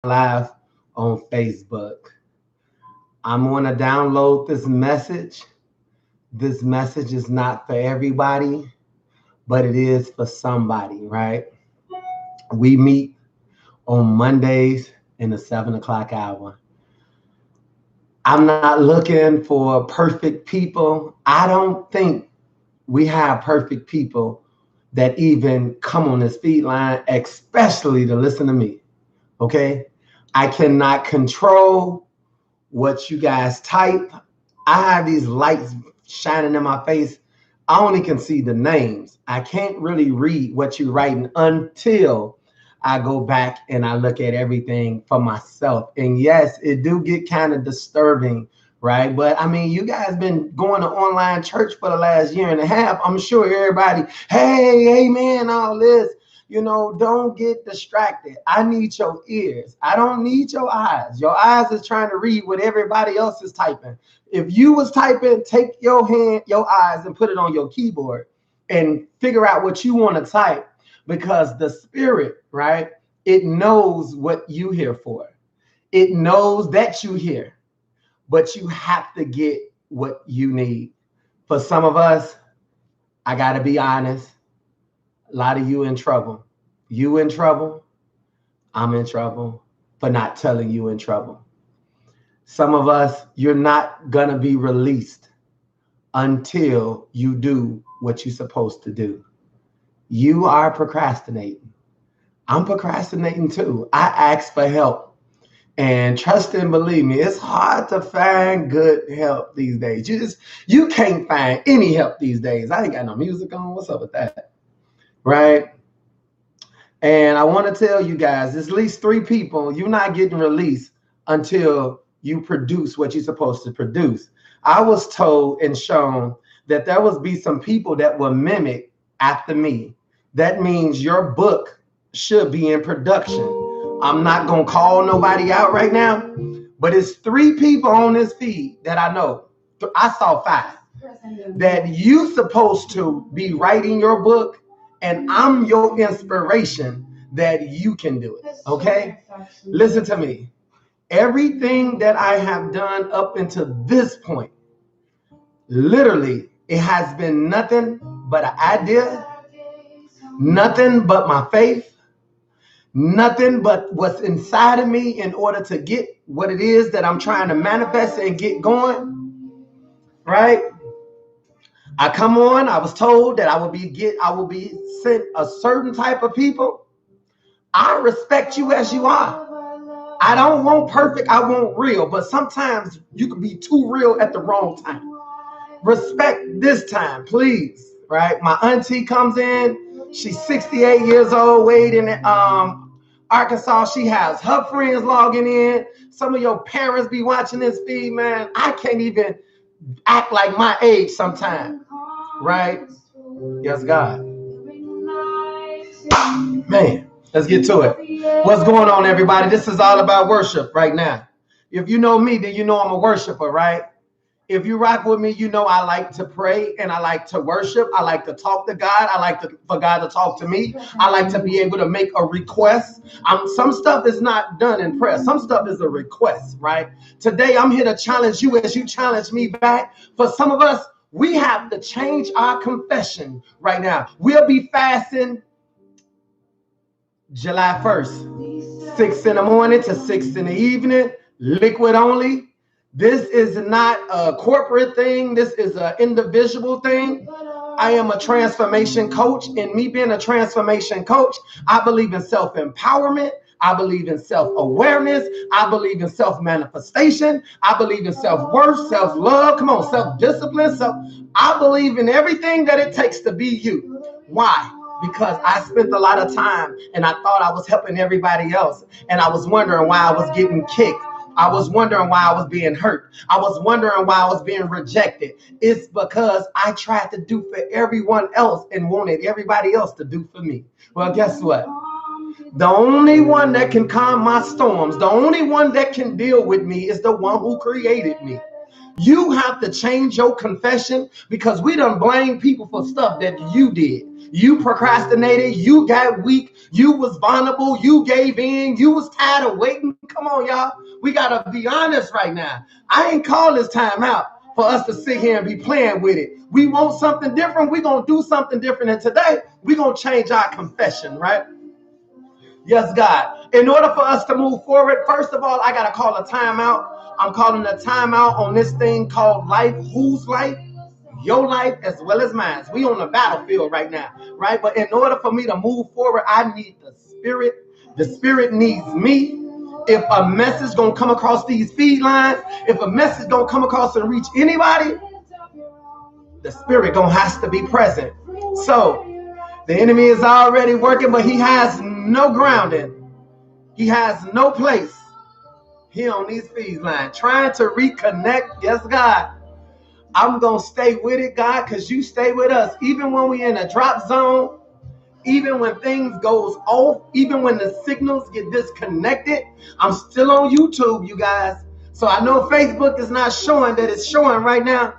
live on Facebook. I'm going to download this message. This message is not for everybody, but it is for somebody, right? We meet on Mondays in the 7 o'clock hour. I'm not looking for perfect people. I don't think we have perfect people that even come on this feed line, especially to listen to me. Okay? I cannot control what you guys type. I have these lights shining in my face. I only can see the names. I can't really read what you're writing until I go back and I look at everything for myself. And yes, it do get kind of disturbing, right? But I mean, you guys been going to online church for the last year and a half. I'm sure everybody, hey, amen, all this. Don't get distracted. I need your ears. I don't need your eyes. Your eyes is trying to read what everybody else is typing. If you was typing, take your eyes and put it on your keyboard and figure out what you want to type, because the spirit, right? It knows what you here for. It knows that you here, but you have to get what you need. For some of us, I got to be honest, a lot of you in trouble. You in trouble, I'm in trouble for not telling you in trouble. Some of us, you're not going to be released until you do what you're supposed to do. You are procrastinating. I'm procrastinating too. I ask for help. And trust and believe me, it's hard to find good help these days. You can't find any help these days. I ain't got no music on. What's up with that? Right? And I want to tell you guys, there's at least 3 people, you're not getting released until you produce what you're supposed to produce. I was told and shown that there will be some people that will mimic after me. That means your book should be in production. I'm not going to call nobody out right now, but it's 3 people on this feed that I know. I saw 5 that you supposed to be writing your book, and I'm your inspiration that you can do it. Okay? Listen to me. Everything that I have done up until this point, literally, it has been nothing but an idea, nothing but my faith, nothing but what's inside of me in order to get what it is that I'm trying to manifest and get going. Right? I come on, I was told that I will be sent a certain type of people. I respect you as you are. I don't want perfect, I want real, but sometimes you can be too real at the wrong time. Respect this time, please. Right? My auntie comes in, she's 68 years old, waiting in Arkansas. She has her friends logging in. Some of your parents be watching this feed, man. I can't even act like my age sometimes. Right? Yes, God. Man, let's get to it. What's going on, everybody? This is all about worship right now. If you know me, then you know I'm a worshiper, right? If you rock with me, you know I like to pray and I like to worship. I like to talk to God. I like for God to talk to me. I like to be able to make a request. Some stuff is not done in prayer. Some stuff is a request, right? Today, I'm here to challenge you as you challenge me back. For some of us, we have to change our confession right now. We'll be fasting July 1st, 6 in the morning to 6 in the evening, liquid only. This is not a corporate thing. This is an individual thing. I am a transformation coach. And me being a transformation coach, I believe in self-empowerment. I believe in self-awareness. I believe in self-manifestation. I believe in self-worth, self-love. Come on, self-discipline. I believe in everything that it takes to be you. Why? Because I spent a lot of time and I thought I was helping everybody else. And I was wondering why I was getting kicked. I was wondering why I was being hurt. I was wondering why I was being rejected. It's because I tried to do for everyone else and wanted everybody else to do for me. Well, guess what? The only one that can calm my storms, the only one that can deal with me is the one who created me. You have to change your confession, because we done blame people for stuff that you did. You procrastinated, you got weak, you was vulnerable, you gave in, you was tired of waiting. Come on, y'all. We gotta be honest right now. I ain't call this time out for us to sit here and be playing with it. We want something different. We're gonna do something different. And today, we're gonna change our confession, right? Yes, God. In order for us to move forward, first of all, I gotta call a timeout. I'm calling a timeout on this thing called life. Whose life? Your life as well as mine. We on the battlefield right now, right? But in order for me to move forward, I need the Spirit. The Spirit needs me. If a message gonna come across these feed lines, if a message gonna come across and reach anybody, the Spirit gonna has to be present. So the enemy is already working, but he has no grounding. He has no place here on these feed lines. Trying to reconnect. Yes, God. I'm going to stay with it, God, because you stay with us. Even when we're in a drop zone, even when things goes off, even when the signals get disconnected, I'm still on YouTube, you guys. So I know Facebook is not showing that it's showing right now.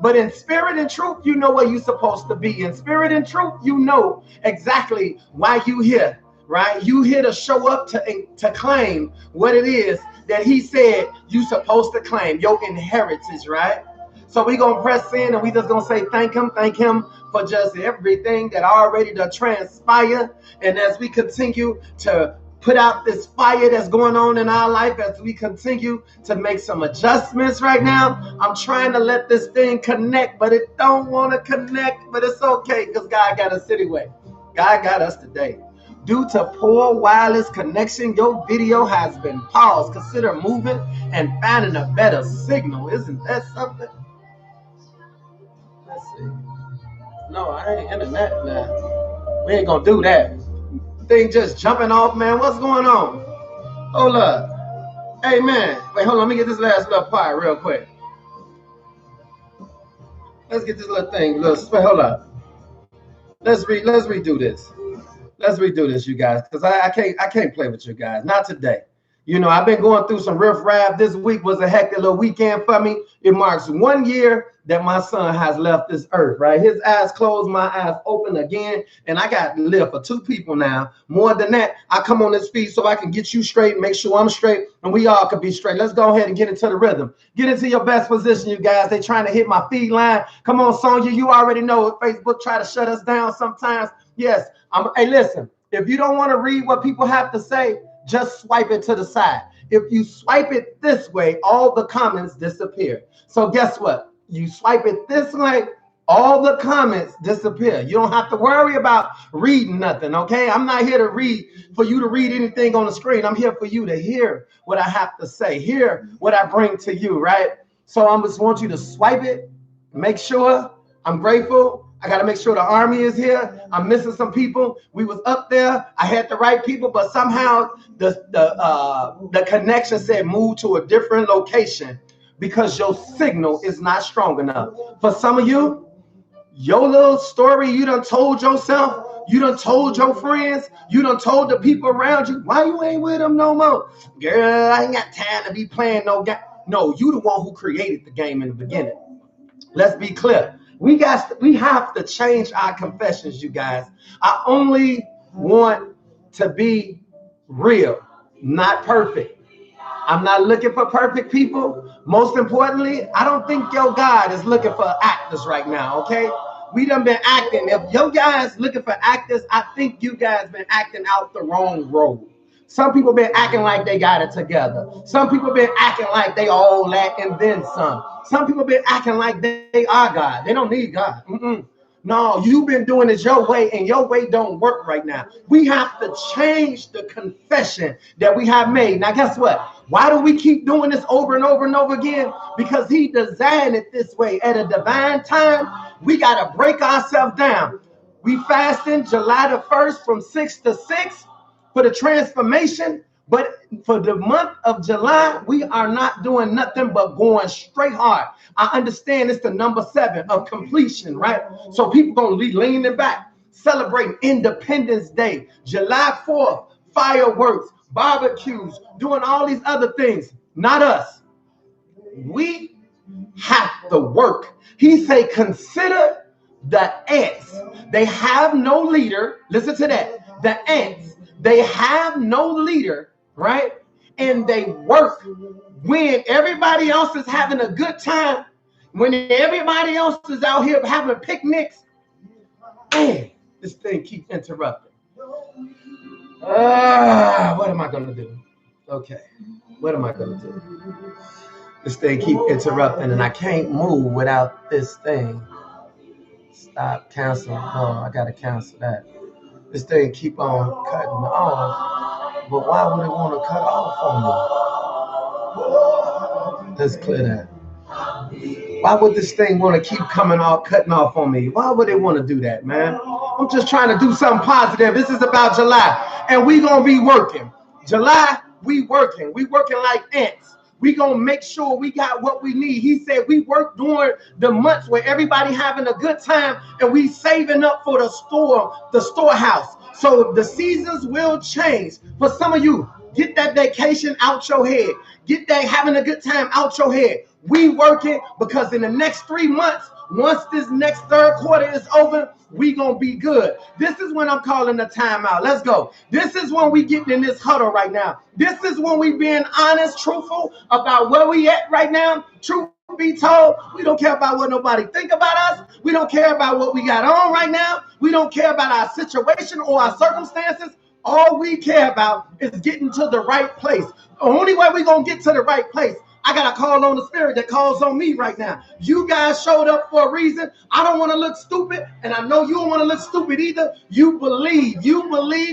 But in spirit and truth, you know where you're supposed to be. In spirit and truth, you know exactly why you here, right? You here to show up to claim what it is that he said you supposed to claim, your inheritance, right? So we gonna press in and we just gonna say thank him for just everything that already done transpired. And as we continue to put out this fire that's going on in our life, as we continue to make some adjustments right now, I'm trying to let this thing connect, but it don't want to connect, but it's okay because God got us anyway. God got us today. Due to poor wireless connection, your video has been paused. Consider moving and finding a better signal. Isn't that something? Let's see. No, I ain't internet now. We ain't gonna do that. Thing just jumping off, man. What's going on? Hold up. Hey, man. Wait, hold on. Let me get this last little part real quick. Let's get this little thing. Wait, hold up. Let's redo this. Let's redo this, you guys, because I can't play with you guys. Not today. You know, I've been going through some riffraff. This week was a hectic little weekend for me. It marks 1 year that my son has left this earth, right? His eyes closed, my eyes open again, and I got to live for two people now. More than that, I come on this feed so I can get you straight, make sure I'm straight, and we all can be straight. Let's go ahead and get into the rhythm. Get into your best position, you guys. They trying to hit my feed line. Come on, Sonya, you already know Facebook try to shut us down sometimes. Yes, hey, listen, if you don't want to read what people have to say, just swipe it to the side. If you swipe it this way, all the comments disappear. So guess what? You swipe it this way, all the comments disappear. You don't have to worry about reading nothing, okay? I'm not here to read for you to read anything on the screen. I'm here for you to hear what I have to say, hear what I bring to you, right? So I just want you to swipe it, make sure. I'm grateful. I got to make sure the army is here. I'm missing some people. We was up there. I had the right people, but somehow the connection said move to a different location because your signal is not strong enough. For some of you, your little story you done told yourself, you done told your friends, you done told the people around you, why you ain't with them no more? Girl, I ain't got time to be playing no game. No, you the one who created the game in the beginning. Let's be clear. We have to change our confessions, you guys. I only want to be real, not perfect. I'm not looking for perfect people. Most importantly, I don't think your God is looking for actors right now, okay? We done been acting. If your guys looking for actors, I think you guys been acting out the wrong role. Some people been acting like they got it together. Some people been acting like they all that and then some. Some people been acting like they are God. They don't need God. No, you've been doing it your way, and your way don't work right now. We have to change the confession that we have made. Now, guess what? Why do we keep doing this over and over and over again? Because he designed it this way. At a divine time, we got to break ourselves down. We fasting July the 1st from 6 to 6 for the transformation. But for the month of July, we are not doing nothing but going straight hard. I understand it's the number 7 of completion, right? So people going to be leaning back, celebrating Independence Day, July 4th, fireworks, barbecues, doing all these other things. Not us. We have to work. He say, consider the ants. They have no leader. Listen to that. The ants, they have no leader, right? And they work when everybody else is having a good time, when everybody else is out here having picnics. Man, this thing keeps interrupting. What am I going to do? Okay, what am I going to do? This thing keep interrupting, and I can't move without this thing. Stop, cancel. No, I got to cancel that. This thing keep on cutting off, but why would it want to cut off on me? Let's clear that. Why would this thing want to keep coming off, cutting off on me? Why would it want to do that, man? I'm just trying to do something positive. This is about July, and we gonna be working. July, we working. We working like ants. We gonna make sure we got what we need. He said we work during the months where everybody having a good time, and we saving up for the storehouse. So the seasons will change. For some of you, get that vacation out your head. Get that having a good time out your head. We working because in the next 3 months, once this next third quarter is over, we gonna be good. This is when I'm calling the timeout. Let's go. This is when we getting in this huddle right now. This is when we being honest, truthful about where we at right now. Truth be told, we don't care about what nobody think about us. We don't care about what we got on right now. We don't care about our situation or our circumstances. All we care about is getting to the right place. The only way we gonna get to the right place, I got to call on the spirit that calls on me right now. You guys showed up for a reason. I don't want to look stupid, and I know you don't want to look stupid either. You believe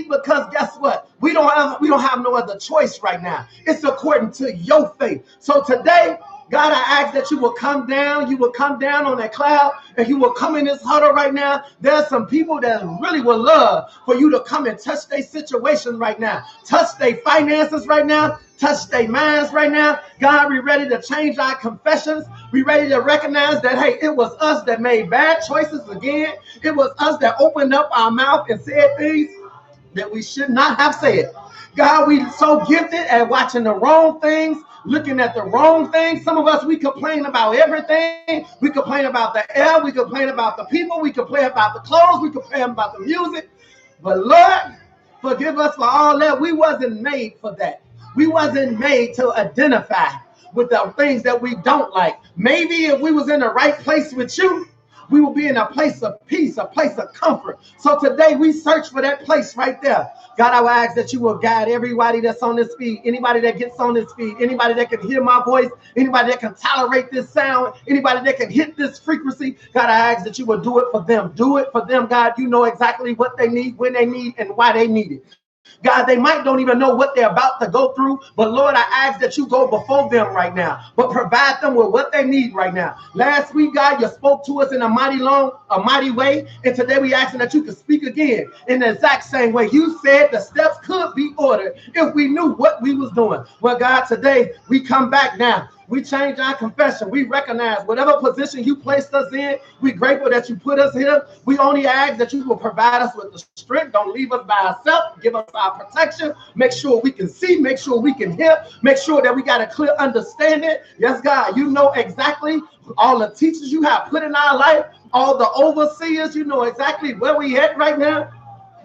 because guess what? We don't have no other choice right now. It's according to your faith. So today, God, I ask that you will come down. You will come down on that cloud, and you will come in this huddle right now. There's some people that really would love for you to come and touch their situation right now. Touch their finances right now. Touch their minds right now. God, we ready to change our confessions. We ready to recognize that, hey, it was us that made bad choices again. It was us that opened up our mouth and said things that we should not have said. God, we so gifted at watching the wrong things, looking at the wrong things. Some of us, we complain about everything. We complain about the air. We complain about the people. We complain about the clothes. We complain about the music. But Lord, forgive us for all that. We wasn't made for that. We wasn't made to identify with the things that we don't like. Maybe if we was in the right place with you, we will be in a place of peace, a place of comfort. So today we search for that place right there. God, I will ask that you will guide everybody that's on this feed, anybody that gets on this feed, anybody that can hear my voice, anybody that can tolerate this sound, anybody that can hit this frequency. God, I ask that you will do it for them. Do it for them, God. You know exactly what they need, when they need, and why they need it. God, they might don't even know what they're about to go through, but Lord, I ask that you go before them right now, but provide them with what they need right now. Last week, God, you spoke to us in a mighty way, and today we asking that you could speak again in the exact same way. You said the steps could be ordered if we knew what we was doing. Well, God, today we come back now. We change our confession. We recognize whatever position you placed us in. We're grateful that you put us here. We only ask that you will provide us with the strength. Don't leave us by ourselves. Give us our protection. Make sure we can see. Make sure we can hear. Make sure that we got a clear understanding. Yes, God, you know exactly all the teachers you have put in our life, all the overseers. You know exactly where we at right now.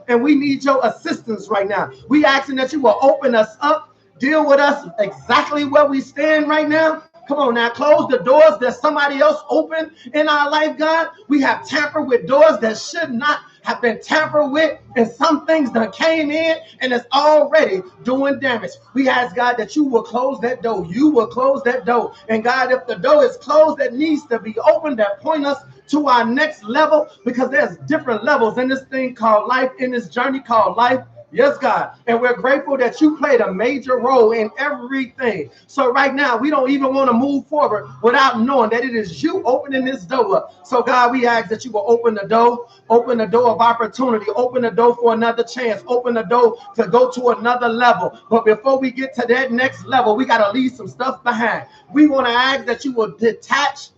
And we need your assistance right now. We asking that you will open us up. Deal with us exactly where we stand right now. Come on now, close the doors that somebody else opened in our life, God. We have tampered with doors that should not have been tampered with, and some things that came in and it's already doing damage. We ask, God, that you will close that door. You will close that door. And God, if the door is closed, that needs to be opened, that point us to our next level, because there's different levels in this thing called life, in this journey called life. Yes, God. And we're grateful that you played a major role in everything. So right now, we don't even want to move forward without knowing that it is you opening this door up. So God, we ask that you will open the door of opportunity, open the door for another chance, open the door to go to another level. But before we get to that next level, we got to leave some stuff behind. We want to ask that you will detach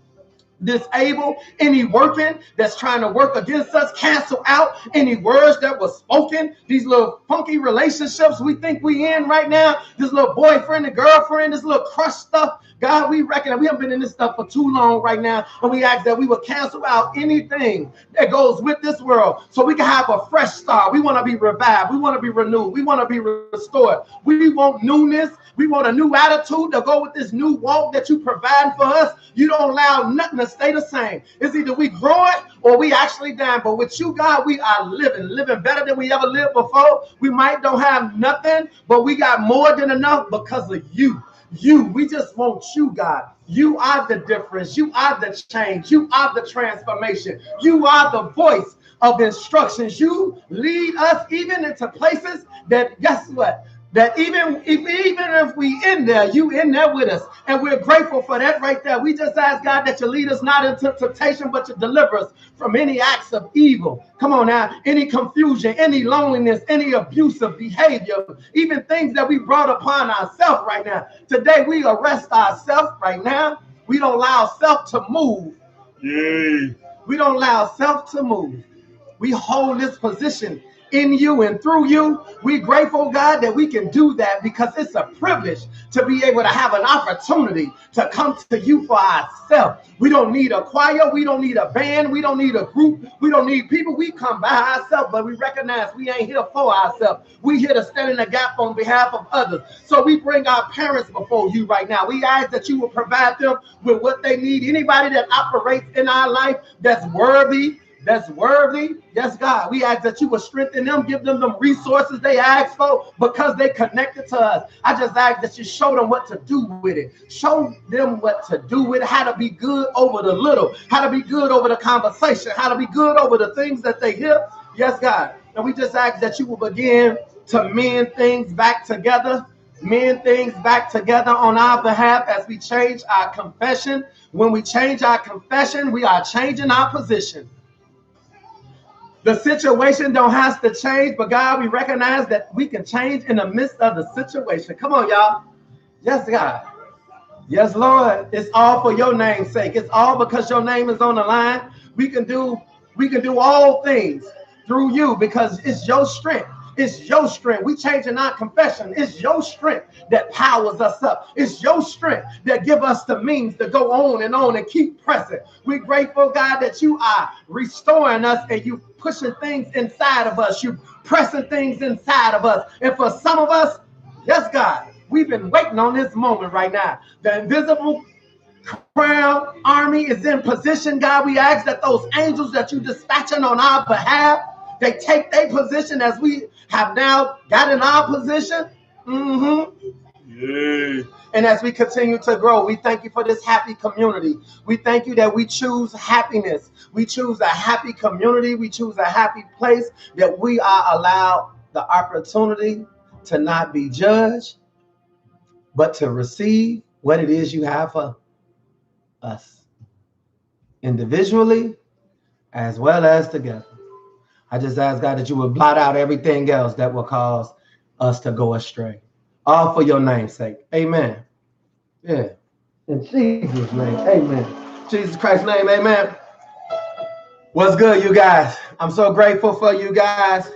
disable any working that's trying to work against us. Cancel out any words that were spoken. These little funky relationships we think we in right now. This little boyfriend and girlfriend, this little crush stuff. God, we reckon that we haven't been in this stuff for too long right now. And we ask that we will cancel out anything that goes with this world so we can have a fresh start. We want to be revived. We want to be renewed. We want to be restored. We want newness. We want a new attitude to go with this new walk that you provide for us. You don't allow nothing to stay the same. It's either we growing or we actually dying. But with you, God, we are living better than we ever lived before. We might don't have nothing, but we got more than enough because of you. We just want you, God. You are the difference. You are the change. You are the transformation. You are the voice of instructions. You lead us even into places that, guess what? That even if we in there, you in there with us. And we're grateful for that right there. We just ask, God, that you lead us not into temptation, but you deliver us from any acts of evil. Come on now. Any confusion, any loneliness, any abusive behavior, even things that we brought upon ourselves right now. Today, we arrest ourselves right now. We don't allow self to move. Yay. We don't allow self to move. We hold this position in you and through you. We're grateful, God, that we can do that because it's a privilege to be able to have an opportunity to come to you for ourselves. We don't need a choir. We don't need a band. We don't need a group. We don't need people. We come by ourselves, but we recognize we ain't here for ourselves. We here to stand in the gap on behalf of others. So we bring our parents before you right now. We ask that you will provide them with what they need. Anybody that operates in our life that's worthy, yes, God, we ask that you will strengthen them, give them the resources they ask for because they connected to us. I just ask that you show them what to do with it. Show them what to do with it, how to be good over the little, how to be good over the conversation, how to be good over the things that they hear. Yes, God. And we just ask that you will begin to mend things back together. Mend things back together on our behalf as we change our confession. When we change our confession, we are changing our position. The situation don't have to change, but God, we recognize that we can change in the midst of the situation. Come on, y'all. Yes, God. Yes, Lord. It's all for your name's sake. It's all because your name is on the line. We can do all things through you because it's your strength. It's your strength. We changing our confession. It's your strength that powers us up. It's your strength that give us the means to go on and keep pressing. We're grateful, God, that you are restoring us and you pushing things inside of us. You pressing things inside of us. And for some of us, yes, God, we've been waiting on this moment right now. The invisible crown army is in position, God. We ask that those angels that you dispatching on our behalf, they take their position as we have now got in our position. Yeah. And as we continue to grow, we thank you for this happy community. We thank you that we choose happiness. We choose a happy community. We choose a happy place, that we are allowed the opportunity to not be judged, but to receive what it is you have for us individually as well as together. I just ask, God, that you would blot out everything else that will cause us to go astray. All for your name's sake. Amen. Yeah. In Jesus' name. Amen. Jesus Christ's name. Amen. What's good, you guys? I'm so grateful for you guys.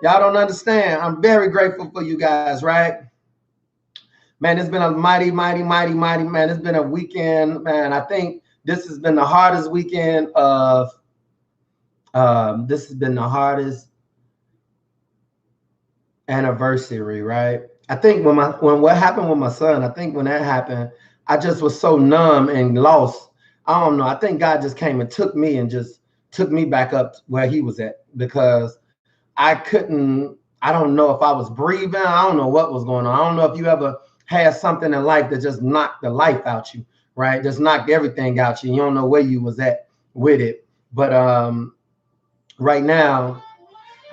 Y'all don't understand. I'm very grateful for you guys, right? Man, it's been a mighty, man. It's been a weekend, man. I think this has been the hardest weekend of this has been the hardest anniversary, right? I think when what happened with my son, I think when that happened, I just was so numb and lost. I don't know. I think God just came and took me and just took me back up where he was at, because I don't know if I was breathing. I don't know what was going on. I don't know if you ever had something in life that just knocked the life out you, right? Just knocked everything out you. You don't know where you was at with it. But right now,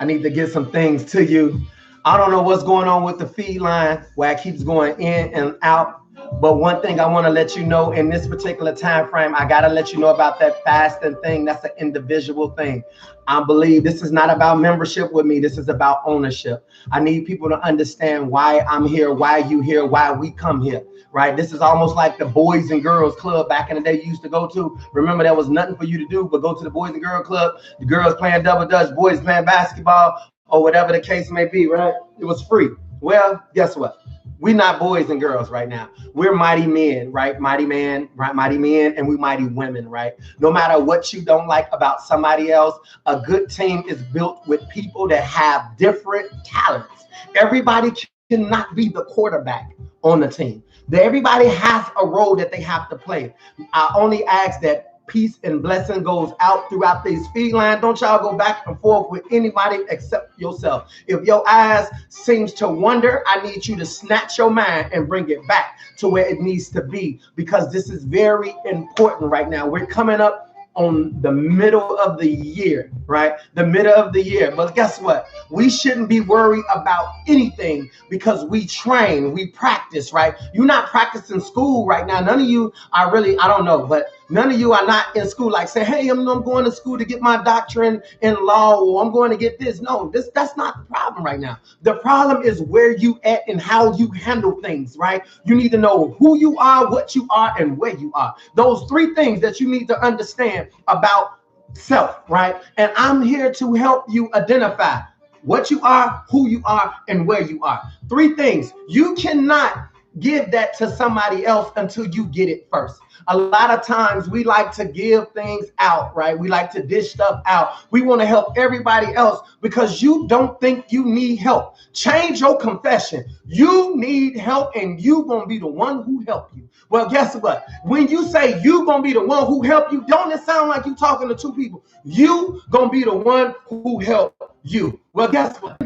I need to get some things to you. I don't know what's going on with the feed line, where it keeps going in and out. But one thing I want to let you know in this particular time frame, I got to let you know about that fasting thing. That's an individual thing. I believe this is not about membership with me. This is about ownership. I need people to understand why I'm here, why you here, why we come here. right? This is almost like the Boys and Girls Club back in the day you used to go to. Remember, there was nothing for you to do but go to the Boys and Girl Club. The girls playing double dutch, boys playing basketball, or whatever the case may be, right? It was free. Well, guess what? We're not boys and girls right now. We're mighty men, right? Mighty man, right? Mighty men, and we mighty women, right? No matter what you don't like about somebody else, a good team is built with people that have different talents. Everybody cannot be the quarterback on the team. Everybody has a role that they have to play. I only ask that peace and blessing goes out throughout these feed line. Don't y'all go back and forth with anybody except yourself. If your eyes seems to wander, I need you to snatch your mind and bring it back to where it needs to be, because this is very important right now. We're coming up on the middle of the year, right? The middle of the year. But guess what? We shouldn't be worried about anything because we train, we practice, right? You're not practicing school right now. None of you are really, I don't know, but none of you are not in school like say, hey, I'm going to school to get my doctorate in law, or I'm going to get this. No, that's not the problem right now. The problem is where you at and how you handle things, right? You need to know who you are, what you are, and where you are. Those three things that you need to understand about self, right? And I'm here to help you identify what you are, who you are, and where you are. Three things. You cannot give that to somebody else until you get it first. A lot of times we like to give things out, right? We like to dish stuff out. We want to help everybody else because you don't think you need help. Change your confession. You need help and you gonna be the one who help you. Well, guess what? When you say you gonna be the one who help you, don't it sound like you talking to two people? You gonna be the one who help you. Well, guess what?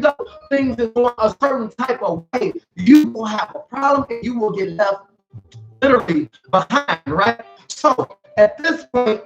Things is going a certain type of way, you will have a problem and you will get left literally behind, right? So at this point,